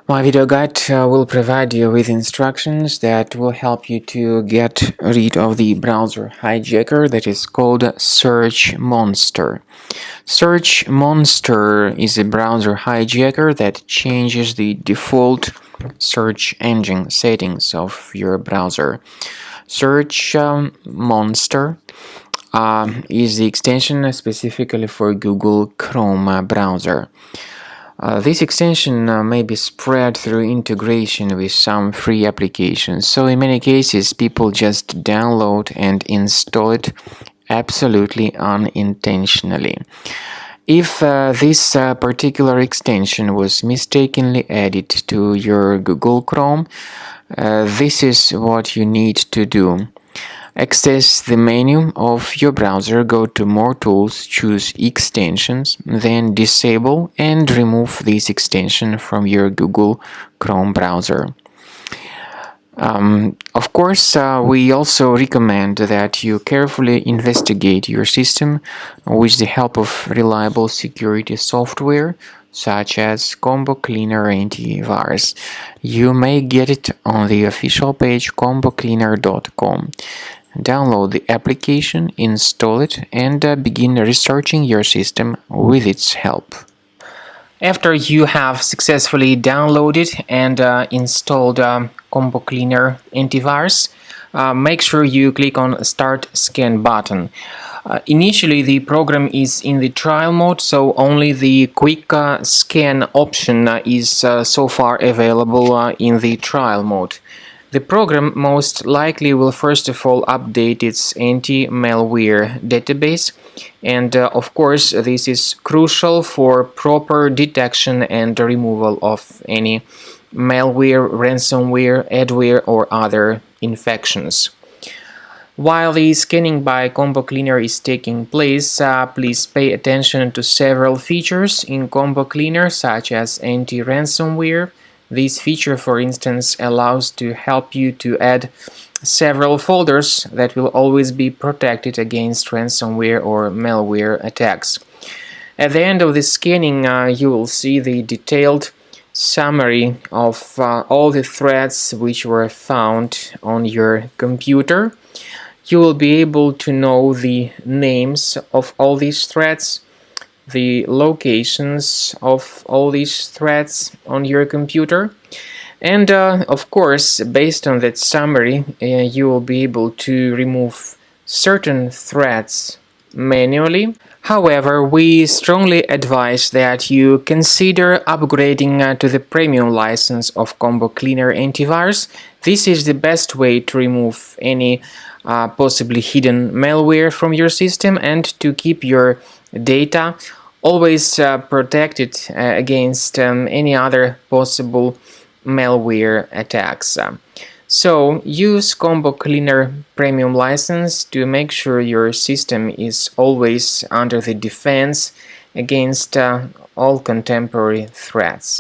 My video guide will provide you with instructions that will help you to get rid of the browser hijacker that is called Search Monster. Search Monster is a browser hijacker that changes the default search engine settings of your browser. Search Monster is the extension specifically for Google Chrome browser. This extension may be spread through integration with some free applications, so in many cases people just download and install it absolutely unintentionally. If this particular extension was mistakenly added to your Google Chrome, this is what you need to do. Access the menu of your browser, go to More Tools, choose Extensions, then disable and remove this extension from your Google Chrome browser. Of course, we also recommend that you carefully investigate your system with the help of reliable security software such as Combo Cleaner Antivirus. You may get it on the official page combocleaner.com. Download the application, install it, and begin researching your system with its help. After you have successfully downloaded and installed Combo Cleaner Antivirus, make sure you click on Start Scan button. Initially, the program is in the trial mode, so only the quick scan option is so far available in the trial mode. The program most likely will first of all update its anti-malware database, and of course this is crucial for proper detection and removal of any malware, ransomware, adware or other infections. While the scanning by Combo Cleaner is taking place, please pay attention to several features in Combo Cleaner such as anti-ransomware. This feature, for instance, allows to help you to add several folders that will always be protected against ransomware or malware attacks. At the end of the scanning, you will see the detailed summary of all the threads which were found on your computer. You will be able to know the names of all these threads, the locations of all these threads on your computer, and of course, based on that summary, you will be able to remove certain threads manually. However, we strongly advise that you consider upgrading to the premium license of Combo Cleaner Antivirus. This is the best way to remove any possibly hidden malware from your system and to keep your data always protected against any other possible malware attacks. So use Combo Cleaner Premium license to make sure your system is always under the defense against all contemporary threats.